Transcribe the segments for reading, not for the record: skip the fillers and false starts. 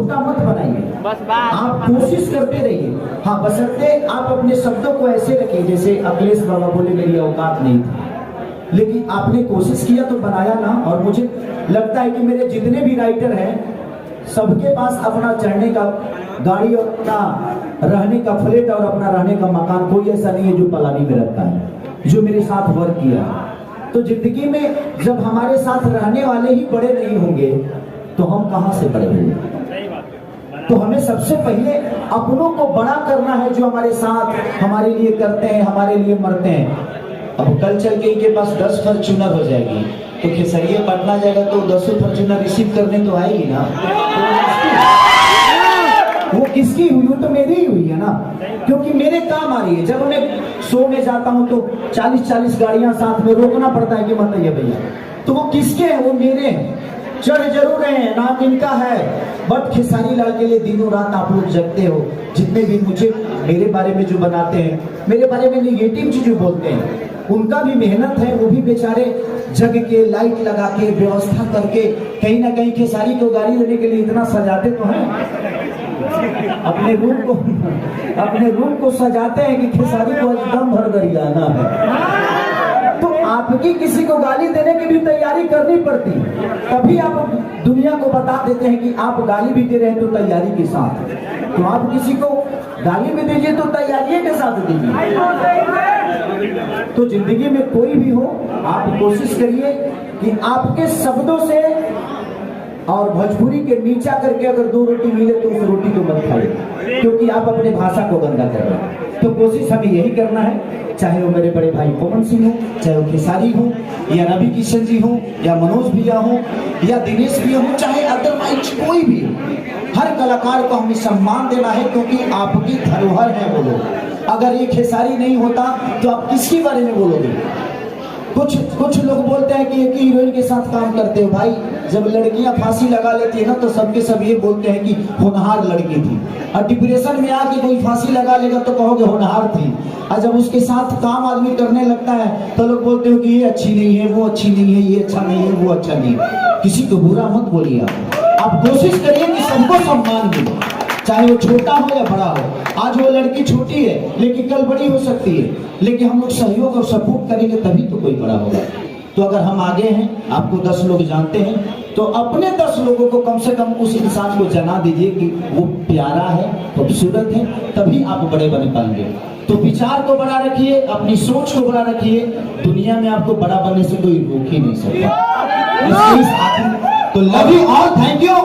छोटा मत बनाइए, आप कोशिश करते रहिए। हाँ, बशर्ते आप अपने शब्दों को ऐसे रखिए जैसे अखिलेश बाबा बोले मेरी औकात नहीं थी, लेकिन आपने कोशिश किया तो बनाया ना। और मुझे लगता है कि मेरे जितने भी राइटर हैं सबके पास अपना चढ़ने का गाड़ी और अपना रहने का फ्लैट और अपना रहने का मकान, कोई ऐसा नहीं है जो पलानी में रहता है, जो मेरे साथ वर्क किया। तो जिंदगी में जब हमारे साथ रहने वाले ही बड़े नहीं होंगे तो हम कहां से बड़े होंगे। तो हमें सबसे पहले अपनों को बड़ा करना है, जो हमारे साथ हमारे लिए करते हैं, हमारे लिए मरते हैं। अब कल चल के इनके पास 10 फॉर्च्यूनर हो जाएगी तो खेसरिया पटना जाएगा तो 10 फॉर्च्यूनर रिसीव करने तो आएगी ना। वो किसकी हुई? वो तो मेरी ही हुई है ना, क्योंकि मेरे काम आ रही है। जब मैं शो में जाता हूँ तो 40-40 गाड़ियां साथ में रोकना पड़ता है कि मत आइए भैया, तो वो किसके हैं? वो मेरे हैं। चढ़ जरूर रहे हैं, नाम इनका है, बट खेसारी लाल के लिए दिनों रात आप लोग जगते हो। जितने भी मुझे मेरे बारे में जो बनाते हैं, मेरे बारे में निगेटिव चीजें बोलते हैं, उनका भी मेहनत है। वो भी बेचारे जग के लाइट लगा के व्यवस्था करके कहीं ना कहीं खेसारी को गाड़ी लेने के लिए इतना सजाते तो हैं, अपने रूम को सजाते हैं कि खेसारी को एकदम भर गरियाना है। तो आपकी किसी को गाली देने की भी तैयारी करनी पड़ती, तभी आप दुनिया को बता देते हैं कि आप गाली भी दे रहे हैं तो तैयारी के साथ। तो आप किसी को गाली भी दीजिए तो तैयारी के साथ दीजिए। तो जिंदगी में कोई भी हो, आप कोशिश करिए कि आपके शब्दों से और भोजपुरी के नीचा करके अगर 2 रोटी मिले तो उस रोटी को मत खाइए, क्योंकि आप अपने भाषा को गंदा कर रहे हैं। तो कोशिश हमें यही करना है, चाहे वो मेरे बड़े भाई पवन सिंह हो, चाहे वो खेसारी हो, या रवि किशन जी हो, या मनोज भैया हो, या दिनेश भैया हो, चाहे अदरवाइज कोई भी हो, हर कलाकार को हमें सम्मान देना है, क्योंकि आपकी धरोहर है वो लोग। अगर ये खेसारी नहीं होता तो आप किसके बारे में बोलोगे? कुछ लोग बोलते हैं कि एक ही हीरोइन के साथ काम करते हो। भाई, जब लड़कियां फांसी लगा लेती है ना तो सबके सब ये बोलते हैं कि होनहार लड़की थी, और डिप्रेशन में आके कोई फांसी लगा लेगा तो कहोगे होनहार थी। और जब उसके साथ काम आदमी करने लगता है तो लोग बोलते हो कि ये अच्छी नहीं है, वो अच्छी नहीं है, ये अच्छा नहीं है, वो अच्छा नहीं है। किसी को बुरा मत बोलिए। आप कोशिश करिए कि सबको सम्मान मिले, चाहे वो छोटा हो या बड़ा हो। आज वो लड़की छोटी है लेकिन कल बड़ी हो सकती है, लेकिन हम लोग सहयोग और सपोर्ट करेंगे तभी तो कोई बड़ा होगा। तो अगर हम आगे हैं, आपको 10 लोग जानते हैं, तो अपने 10 लोगों को कम से कम उस इंसान को जना दीजिए कि वो प्यारा है, खूबसूरत है, तभी आप बड़े बन पाएंगे। तो विचार को बड़ा रखिए, अपनी सोच को बड़ा रखिए, दुनिया में आपको बड़ा बनने से कोई रोक ही नहीं सकता। तो love you all, thank you.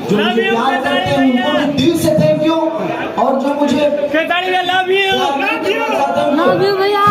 जो मुझे प्यार करते हैं उनको भी दिल से थैंक यू, और जो मुझे लव यू भैया।